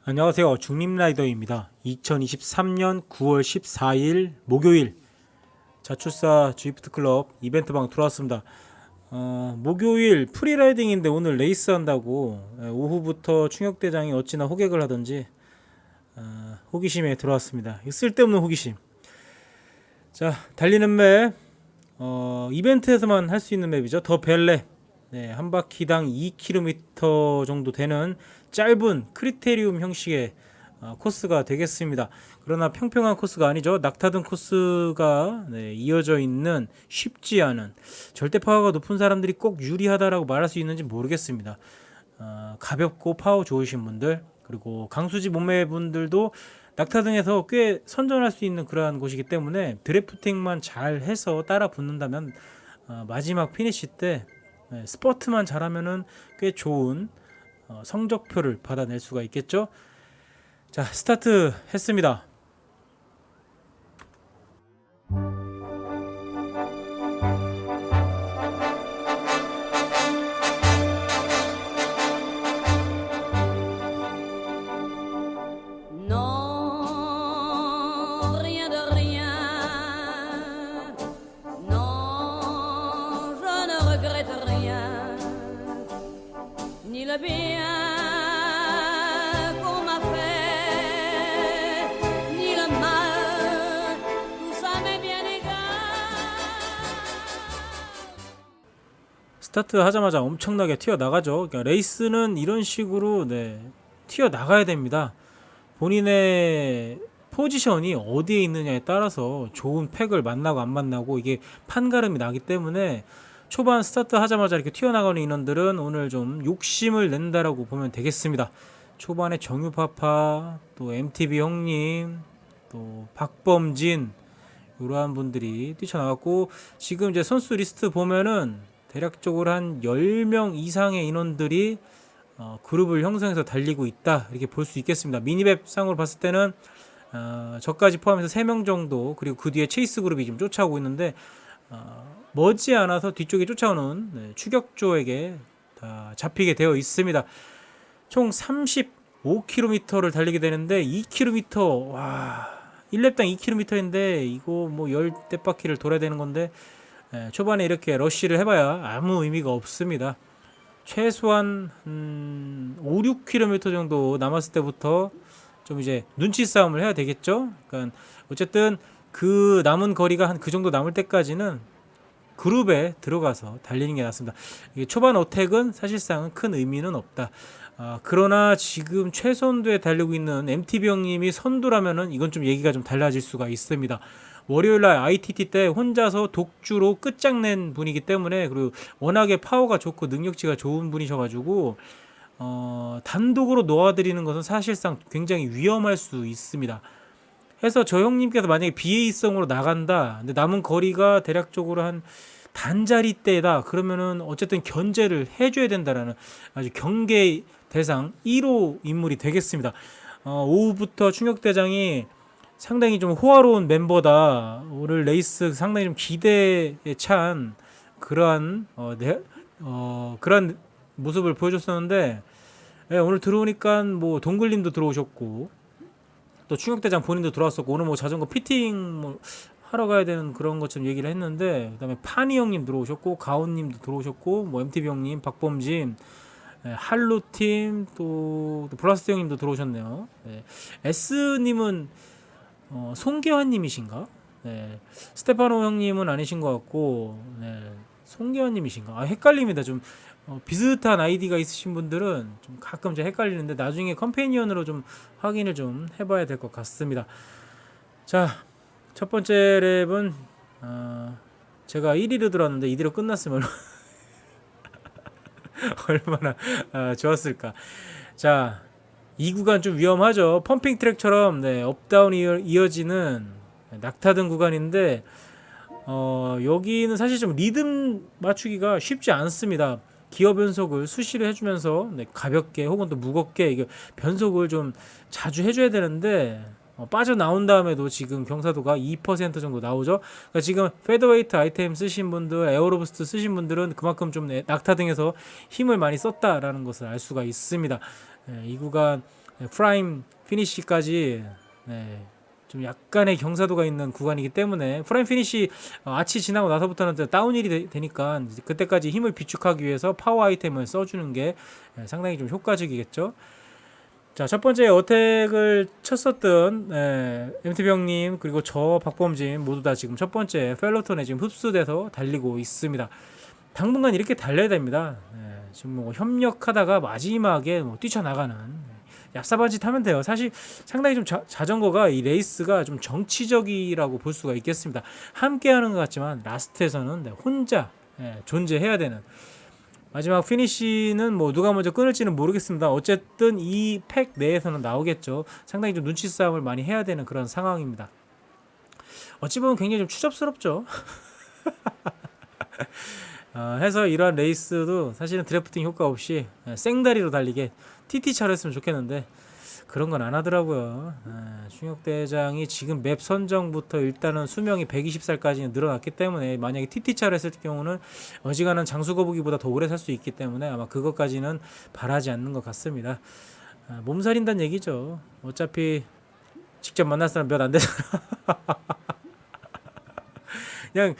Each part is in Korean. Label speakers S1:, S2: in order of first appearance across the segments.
S1: 안녕하세요. 중립라이더입니다. 2023년 9월 14일 목요일 자출사 주이프트클럽 이벤트방 들어왔습니다. 목요일 프리라이딩인데 오늘 레이스 한다고 오후부터 충역대장이 어찌나 호객을 하던지 호기심에 들어왔습니다. 쓸데없는 호기심. 자, 달리는 맵 이벤트에서만 할 수 있는 맵이죠. 더 벨레. 네, 한 바퀴당 2km 정도 되는 짧은 크리테리움 형식의 코스가 되겠습니다. 그러나 평평한 코스가 아니죠. 낙타등 코스가 이어져 있는 쉽지 않은, 절대 파워가 높은 사람들이 꼭 유리하다라고 말할 수 있는지 모르겠습니다. 가볍고 파워 좋으신 분들, 그리고 강수지 몸매 분들도 낙타등에서 꽤 선전할 수 있는 그러한 곳이기 때문에 드래프팅만 잘 해서 따라 붙는다면 마지막 피니시 때 스퍼트만 잘하면은 꽤 좋은 성적표를 받아낼 수가 있겠죠. 자, 스타트 했습니다.
S2: Non, rien de rien. Non, je ne regrette rien. Ni le bien qu'on m'a fait, ni le mal. Tout ça m'est bien égal.
S1: 스타트 하자마자 엄청나게 튀어나가죠. 그러니까 레이스는 이런 식으로 튀어나가야 됩니다. 본인의 포지션이 어디에 있느냐에 따라서 좋은 팩을 만나고 안 만나고 이게 판가름이 나기 때문에 초반 스타트 하자마자 이렇게 튀어나가는 인원들은 오늘 좀 욕심을 낸다라고 보면 되겠습니다. 초반에 정유파파, 또 MTB 형님, 또 박범진 이러한 분들이 뛰쳐나갔고, 지금 이제 선수 리스트 보면은 대략적으로 한 10명 이상의 인원들이 그룹을 형성해서 달리고 있다, 이렇게 볼 수 있겠습니다. 미니맵 상으로 봤을 때는 저까지 포함해서 3명 정도, 그리고 그 뒤에 체이스 그룹이 좀 쫓아오고 있는데 머지않아서 뒤쪽에 쫓아오는 추격조에게 다 잡히게 되어 있습니다. 총 35km를 달리게 되는데 2km, 와, 1렙당 2km인데 이거 뭐 10대 바퀴를 돌아야 되는 건데 초반에 이렇게 러쉬를 해봐야 아무 의미가 없습니다. 최소한 5, 6km 정도 남았을 때부터 좀 이제 눈치 싸움을 해야 되겠죠. 그러니까 어쨌든 그 남은 거리가 한 그 정도 남을 때까지는 그룹에 들어가서 달리는 게 낫습니다. 이게 초반 어택은 사실상은 큰 의미는 없다. 그러나 지금 최선두에 달리고 있는 MTB 형님이 선두라면은 이건 좀 얘기가 좀 달라질 수가 있습니다. 월요일날 ITT 때 혼자서 독주로 끝장낸 분이기 때문에, 그리고 워낙에 파워가 좋고 능력치가 좋은 분이셔가지고 단독으로 놓아드리는 것은 사실상 굉장히 위험할 수 있습니다. 해서 저 형님께서 만약에 BA성으로 나간다, 근데 남은 거리가 대략적으로 한 단자리 때다, 그러면은 어쨌든 견제를 해줘야 된다라는 아주 경계 대상 1호 인물이 되겠습니다. 오후부터 충격대장이 상당히 좀 호화로운 멤버다, 오늘 레이스 상당히 좀 기대에 찬 그러한 그런 모습을 보여줬었는데, 오늘 들어오니까 뭐 동글님도 들어오셨고, 또 충격대장 본인도 들어왔었고, 오늘 뭐 자전거 피팅 뭐 하러 가야 되는 그런 것처럼 얘기를 했는데, 그다음에 파니 형님 들어오셨고, 가온님도 들어오셨고, 뭐 MTB 형님, 박범진, 할로팀, 또 블라스트 형님도 들어오셨네요. S님은 송계환님이신가? 스테파노 형님은 아니신 것 같고, 송계환님이신가? 헷갈립니다. 좀 비슷한 아이디가 있으신 분들은 좀 가끔 좀 헷갈리는데 나중에 컴패니언으로 좀 확인을 좀 해봐야 될 것 같습니다. 자, 첫 번째 랩은 제가 1위로 들어왔는데 2위로 끝났으면 얼마나 좋았을까. 자, 이 구간 좀 위험하죠. 펌핑 트랙처럼 업다운이 이어지는 낙타등 구간인데 여기는 사실 좀 리듬 맞추기가 쉽지 않습니다. 기어 변속을 수시로 해주면서 가볍게 혹은 또 무겁게 이게 변속을 좀 자주 해줘야 되는데 빠져나온 다음에도 지금 경사도가 2% 정도 나오죠. 그러니까 지금 페더웨이트 아이템 쓰신 분들, 에어로부스트 쓰신 분들은 그만큼 좀 낙타 등에서 힘을 많이 썼다라는 것을 알 수가 있습니다. 이 구간 프라임 피니시까지 네, 좀 약간의 경사도가 있는 구간이기 때문에 프라임 피니시 아치 지나고 나서부터는 다운힐이 되니까 그때까지 힘을 비축하기 위해서 파워 아이템을 써주는 게 상당히 좀 효과적이겠죠. 자, 첫 번째 어택을 쳤었던 MTB 형님 그리고 저 박범진 모두 다 지금 첫 번째 펠로톤에 지금 흡수돼서 달리고 있습니다. 당분간 이렇게 달려야 됩니다. 지금 뭐 협력하다가 마지막에 뭐 뛰쳐나가는 얍사바지 타면 돼요. 사실 상당히 좀 자전거가 이 레이스가 좀 정치적이라고 볼 수가 있겠습니다. 함께하는 것 같지만 라스트에서는 혼자 존재해야 되는 마지막 피니쉬는 뭐 누가 먼저 끊을지는 모르겠습니다. 어쨌든 이 팩 내에서는 나오겠죠. 상당히 좀 눈치 싸움을 많이 해야 되는 그런 상황입니다. 어찌 보면 굉장히 좀 추접스럽죠. 해서 이러한 레이스도 사실은 드래프팅 효과 없이 생다리로 달리게 TT차로 했으면 좋겠는데 그런 건 안 하더라고요. 충혁대장이 지금 맵 선정부터 일단은 수명이 120살까지는 늘어났기 때문에 만약에 TT차로 했을 경우는 어지간한 장수거북이보다 더 오래 살 수 있기 때문에 아마 그것까지는 바라지 않는 것 같습니다. 몸살인다는 얘기죠. 어차피 직접 만날 사람 몇 안 되잖아. 그냥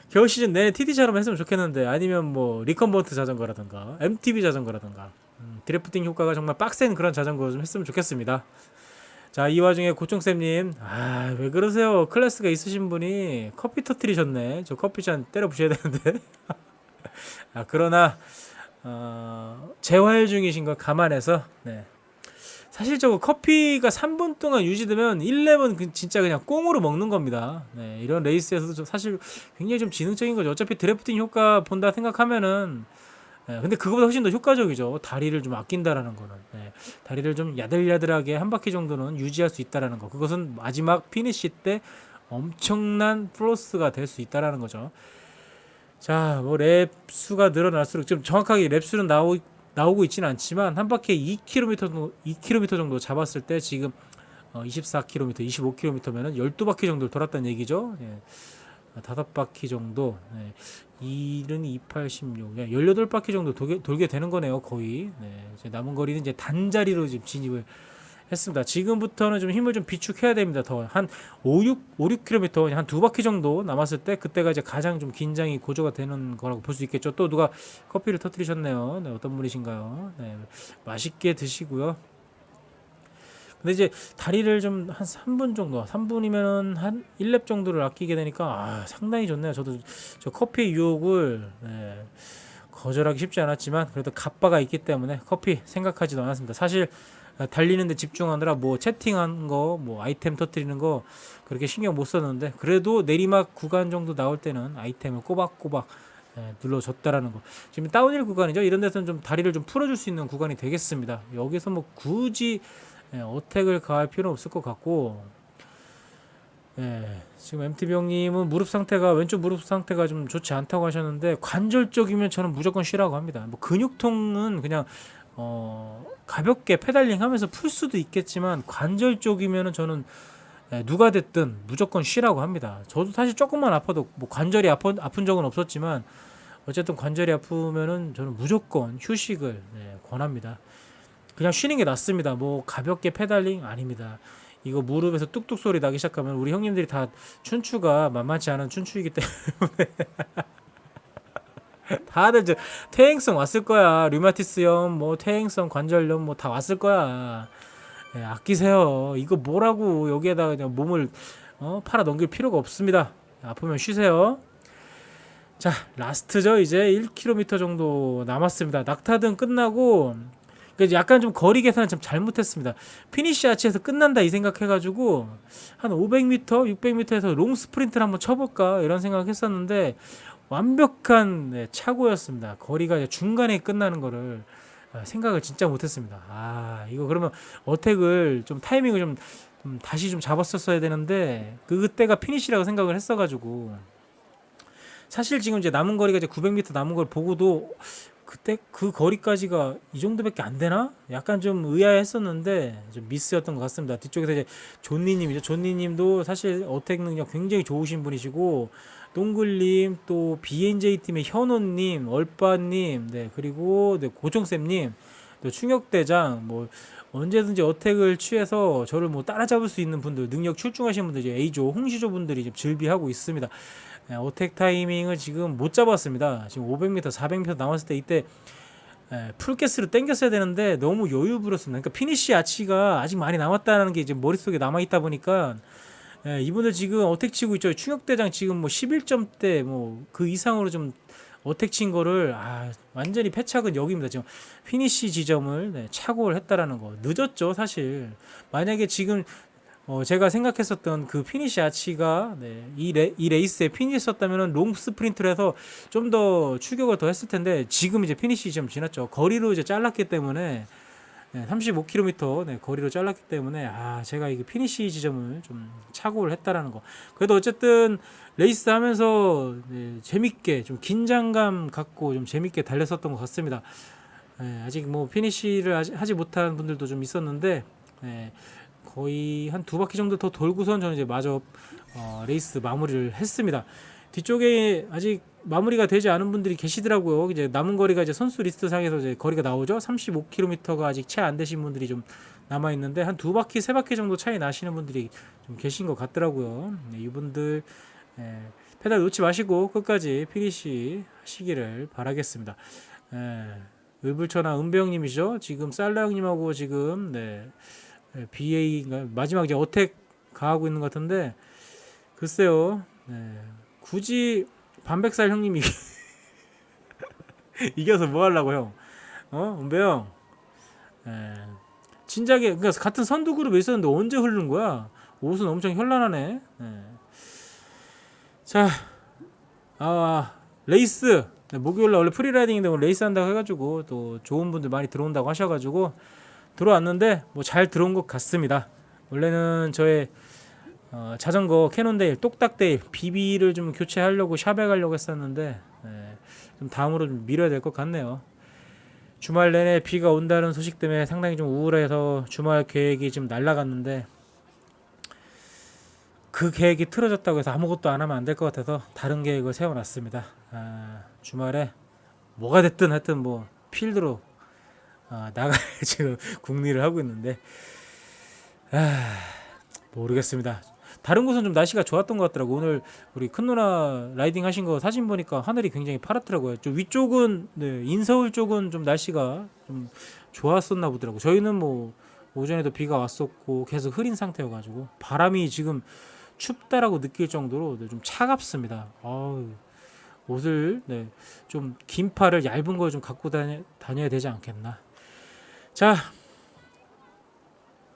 S1: 겨울 시즌 내내 TT처럼 했으면 좋겠는데 아니면 뭐 리컨버트 자전거라든가 MTB 자전거라든가 드래프팅 효과가 정말 빡센 그런 자전거 좀 했으면 좋겠습니다. 자, 이 와중에 고총쌤님 왜 그러세요? 클래스가 있으신 분이 커피 터트리셨네. 저 커피잔 때려 부셔야 되는데. 그러나 재활 중이신 걸 감안해서 사실 저거 커피가 3분 동안 유지되면 1렙은 진짜 그냥 꽁으로 먹는 겁니다. 이런 레이스에서도 사실 굉장히 좀 지능적인 거죠. 어차피 드래프팅 효과 본다 생각하면은 근데 그거보다 훨씬 더 효과적이죠. 다리를 좀 아낀다라는 거는. 다리를 좀 야들야들하게 한 바퀴 정도는 유지할 수 있다라는 거. 그것은 마지막 피니시 때 엄청난 플러스가 될 수 있다라는 거죠. 자, 뭐 랩 수가 늘어날수록 좀 정확하게 랩 수는 나오고 있지는 않지만 한 바퀴에 2km 정도 잡았을 때 지금 24km, 25km면은 12바퀴 정도 돌았다는 얘기죠. 5바퀴 정도. 2는 28, 16. 18바퀴 정도 돌게 되는 거네요, 거의. 이제 남은 거리는 이제 단자리로 지금 진입을 했습니다. 지금부터는 좀 힘을 좀 비축해야 됩니다. 더 한 5-6km, 한 2바퀴 정도 남았을 때 그때가 이제 가장 좀 긴장이 고조가 되는 거라고 볼 수 있겠죠. 또 누가 커피를 터뜨리셨네요. 어떤 분이신가요? 맛있게 드시고요. 근데 이제 다리를 좀 한 3분 정도, 3분이면 한 1렙 정도를 아끼게 되니까 상당히 좋네요. 저도 저 커피 유혹을 거절하기 쉽지 않았지만 그래도 갑바가 있기 때문에 커피 생각하지도 않았습니다. 사실 달리는데 집중하느라 뭐 채팅한 거, 뭐 아이템 터뜨리는 거 그렇게 신경 못 썼는데 그래도 내리막 구간 정도 나올 때는 아이템을 꼬박꼬박 눌러줬다라는 거. 지금 다운힐 구간이죠. 이런 데서는 좀 다리를 좀 풀어줄 수 있는 구간이 되겠습니다. 여기서 뭐 굳이 어택을 가할 필요는 없을 것 같고, 지금 MTB 형님은 왼쪽 무릎 상태가 좀 좋지 않다고 하셨는데 관절 쪽이면 저는 무조건 쉬라고 합니다. 뭐 근육통은 그냥 가볍게 페달링 하면서 풀 수도 있겠지만 관절 쪽이면은 저는 누가 됐든 무조건 쉬라고 합니다. 저도 사실 조금만 아파도 뭐 관절이 아픈 적은 없었지만 어쨌든 관절이 아프면은 저는 무조건 휴식을 권합니다. 그냥 쉬는 게 낫습니다. 뭐 가볍게 페달링 아닙니다. 이거 무릎에서 뚝뚝 소리 나기 시작하면 우리 형님들이 다 춘추가 만만치 않은 춘추이기 때문에 다들 이제 퇴행성 왔을 거야. 류마티스염, 뭐 퇴행성 관절염 뭐 다 왔을 거야. 아끼세요. 이거 뭐라고 여기에다가 그냥 몸을 팔아 넘길 필요가 없습니다. 아프면 쉬세요. 자, 라스트죠. 이제 1km 정도 남았습니다. 낙타등 끝나고 약간 좀 거리 계산을 좀 잘못했습니다. 피니시 아치에서 끝난다 이 생각해가지고 한 500m, 600m에서 롱 스프린트를 한번 쳐볼까 이런 생각했었는데 완벽한 착오였습니다. 거리가 이제 중간에 끝나는 거를 생각을 진짜 못했습니다. 이거 그러면 어택을 좀 타이밍을 좀 다시 좀 잡았었어야 되는데 그때가 피니시라고 생각을 했어가지고 사실 지금 이제 남은 거리가 이제 900m 남은 걸 보고도 그때 그 거리까지가 이 정도밖에 안 되나? 약간 좀 의아했었는데 좀 미스였던 것 같습니다. 뒤쪽에서 이제 존니님이죠. 존니님도 사실 어택 능력 굉장히 좋으신 분이시고 동글님 또 BNJ 팀의 현호님, 얼빠님, 그리고 고종쌤님 또 충격대장 뭐 언제든지 어택을 취해서 저를 뭐 따라잡을 수 있는 분들, 능력 출중하신 분들, 이제 A조, 홍시조 분들이 지금 즐비하고 있습니다. 어택 타이밍을 지금 못 잡았습니다. 지금 500m, 400m 남았을 때 이때 풀가스로 땡겼어야 되는데 너무 여유 부렸습니다. 그러니까 피니시 아치가 아직 많이 남았다는 게 이제 머릿속에 남아 있다 보니까 이분들 지금 어택 치고 있죠. 충격대장 지금 뭐 11점대 뭐 그 이상으로 좀 어택 친 거를 완전히 패착은 여기입니다. 지금 피니시 지점을 착오를 했다라는 거 늦었죠 사실. 만약에 지금 제가 생각했었던 그 피니시 아치가 이 레이스에 피니시였다면은 롱 스프린트를 해서 좀 더 추격을 더 했을 텐데 지금 이제 피니시 지점 지났죠. 거리로 이제 잘랐기 때문에 35km 거리로 잘랐기 때문에 제가 이게 피니시 지점을 좀 착오를 했다라는 거. 그래도 어쨌든 레이스 하면서 재밌게 좀 긴장감 갖고 좀 재밌게 달렸었던 것 같습니다. 아직 뭐 피니시를 하지 못한 분들도 좀 있었는데 거의 한 두 바퀴 정도 더 돌고선 저는 이제 마저 레이스 마무리를 했습니다. 뒤쪽에 아직 마무리가 되지 않은 분들이 계시더라고요. 이제 남은 거리가 이제 선수 리스트 상에서 이제 거리가 나오죠. 35km가 아직 채 안 되신 분들이 좀 남아 있는데 한 두 바퀴, 세 바퀴 정도 차이 나시는 분들이 좀 계신 것 같더라고요. 이분들 페달 놓지 마시고 끝까지 피니시 하시기를 바라겠습니다. 을불천하 은배형님이죠. 지금 살라 형님하고 지금 BA가 마지막 이제 어택 가하고 있는 것 같은데 글쎄요. 굳이 반백살 형님이 이겨서 뭐 하려고 형? 은배 형. 진작에 그러니까 같은 선두 그룹에 있었는데 언제 흐르는 거야? 옷은 엄청 현란하네. 자, 레이스 목요일날 원래 프리라이딩인데 오늘 레이스 한다고 해가지고 또 좋은 분들 많이 들어온다고 하셔가지고 들어왔는데 뭐 잘 들어온 것 같습니다. 원래는 저의 자전거 캐논데일, 똑딱데일, BB를 좀 교체하려고 샵에 가려고 했었는데 좀 다음으로 좀 미뤄야 될 것 같네요. 주말 내내 비가 온다는 소식 때문에 상당히 좀 우울해서 주말 계획이 좀 날아갔는데 그 계획이 틀어졌다고 해서 아무것도 안 하면 안 될 것 같아서 다른 계획을 세워놨습니다. 주말에 뭐가 됐든 하여튼 뭐 필드로 나갈 지금 궁리를 하고 있는데 모르겠습니다. 다른 곳은 좀 날씨가 좋았던 것 같더라고. 오늘 우리 큰 누나 라이딩 하신 거 사진 보니까 하늘이 굉장히 파랗더라고요. 좀 위쪽은 인서울 쪽은 좀 날씨가 좀 좋았었나 보더라고. 저희는 뭐 오전에도 비가 왔었고 계속 흐린 상태여가지고 바람이 지금 춥다라고 느낄 정도로 좀 차갑습니다. 옷을 좀 긴 팔을 얇은 걸 좀 갖고 다녀야 되지 않겠나. 자,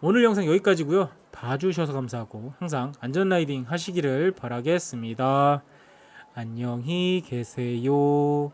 S1: 오늘 영상 여기까지고요. 봐주셔서 감사하고 항상 안전 라이딩 하시기를 바라겠습니다. 안녕히 계세요.